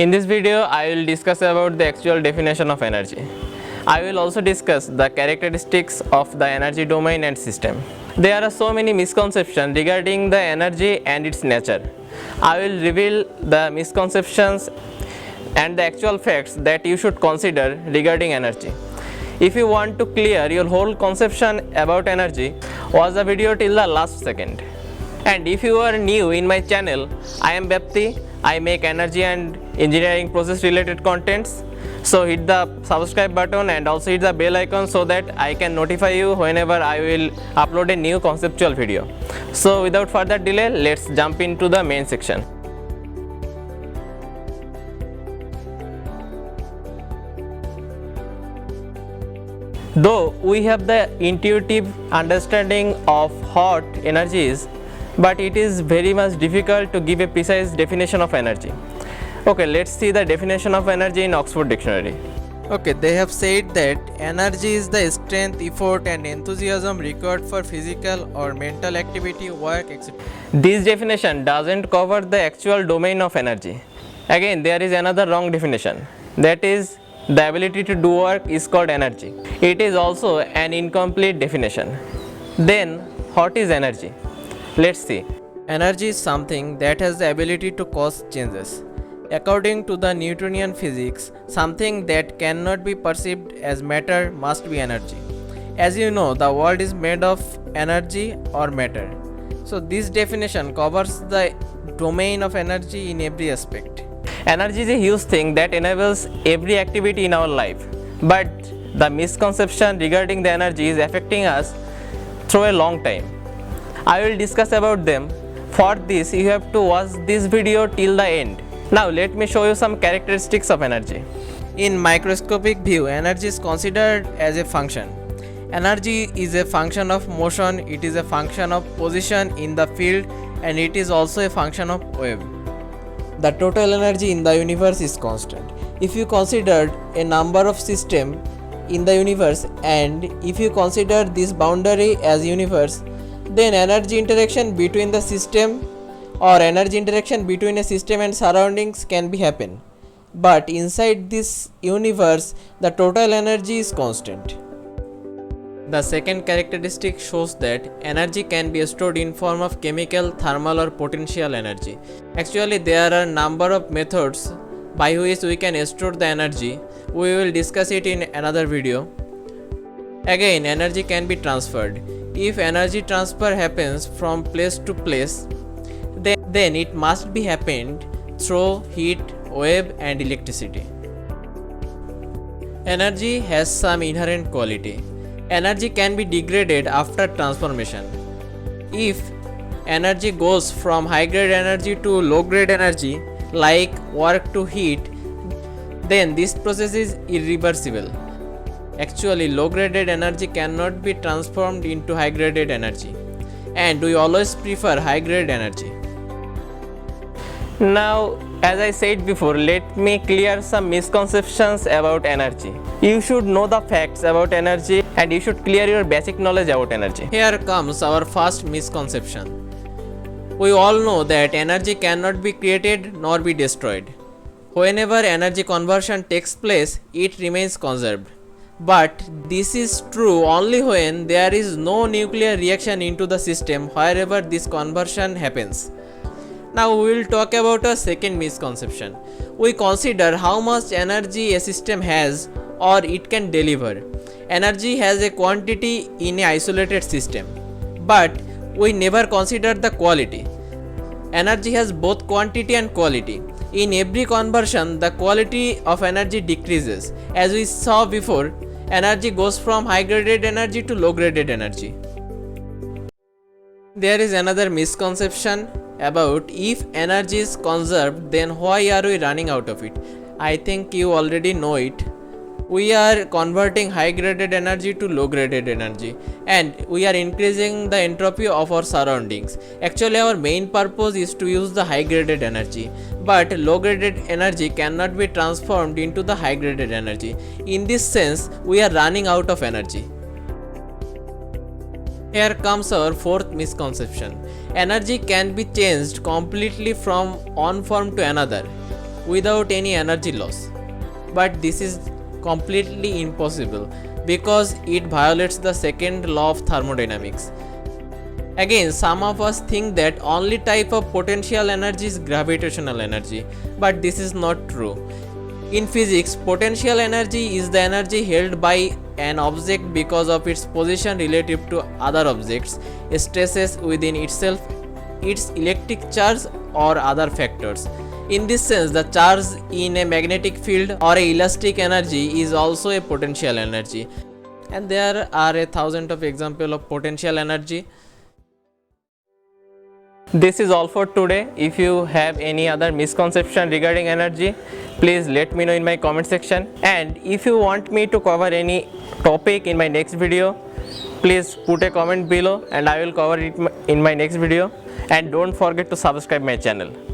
In this video, I will discuss about the actual definition of energy. I will also discuss the characteristics of the energy domain and system. There are so many misconceptions regarding the energy and its nature. I will reveal the misconceptions and the actual facts that you should consider regarding energy. If you want to clear your whole conception about energy, watch the video till the last second. And if you are new in my channel, I am Bapti. I make energy and engineering process related contents. So hit the subscribe button and also hit the bell icon so that I can notify you whenever I will upload a new conceptual video. So without further delay, let's jump into the main section. Though we have the intuitive understanding of what energy is, but it is very much difficult to give a precise definition of energy. Okay, let's see the definition of energy in Oxford Dictionary. Okay, they have said that energy is the strength, effort, and enthusiasm required for physical or mental activity, work, etc. This definition doesn't cover the actual domain of energy. Again, there is another wrong definition. That is, the ability to do work is called energy. It is also an incomplete definition. Then, what is energy? Let's see. Energy is something that has the ability to cause changes. According to the Newtonian physics, something that cannot be perceived as matter must be energy. As you know, the world is made of energy or matter. So this definition covers the domain of energy in every aspect. Energy is a huge thing that enables every activity in our life. But the misconception regarding the energy is affecting us through a long time. I will discuss about them. For this, you have to watch this video till the end. Now let me show you some characteristics of energy. In microscopic view, energy is considered as a function. Energy is a function of motion, it is a function of position in the field, and it is also a function of wave. The total energy in the universe is constant. If you consider a number of systems in the universe and if you consider this boundary as universe, then energy interaction between the system or energy interaction between a system and surroundings can be happen. But inside this universe, the total energy is constant. The second characteristic shows that energy can be stored in form of chemical, thermal or potential energy. Actually, there are a number of methods by which we can store the energy. We will discuss it in another video. Again, energy can be transferred. If energy transfer happens from place to place, then it must be happened through heat, wave and electricity. Energy has some inherent quality. Energy can be degraded after transformation. If energy goes from high grade energy to low grade energy, like work to heat, then this process is irreversible. Actually, low graded energy cannot be transformed into high graded energy, and we always prefer high grade energy. Now, as I said before, let me clear some misconceptions about energy. You should know the facts about energy and you should clear your basic knowledge about energy. Here comes our first misconception. We all know that energy cannot be created nor be destroyed. Whenever energy conversion takes place, it remains conserved. But this is true only when there is no nuclear reaction into the system wherever this conversion happens. Now we will talk about a second misconception. We consider how much energy a system has or it can deliver. Energy has a quantity in an isolated system, but we never consider the quality. Energy has both quantity and quality. In every conversion, the quality of energy decreases. As we saw before, energy goes from high graded energy to low graded energy. There is another misconception about if energy is conserved, then why are we running out of it? I think you already know it. We are converting high graded energy to low graded energy and we are increasing the entropy of our surroundings. Actually, our main purpose is to use the high graded energy, but low graded energy cannot be transformed into the high graded energy. In this sense, we are running out of energy. Here comes our fourth misconception. Energy can be changed completely from one form to another. without any energy loss. But this is completely impossible because it violates the second law of thermodynamics. Again, some of us think that only type of potential energy is gravitational energy, but this is not true. In physics, potential energy is the energy held by an object because of its position relative to other objects, stresses within itself, its electric charge, or other factors. In this sense, the charge in a magnetic field or a elastic energy is also a potential energy. And there are a thousand of examples of potential energy. This is all for today. If you have any other misconception regarding energy, please let me know in my comment section. And if you want me to cover any topic in my next video, please put a comment below and I will cover it in my next video. And don't forget to subscribe my channel.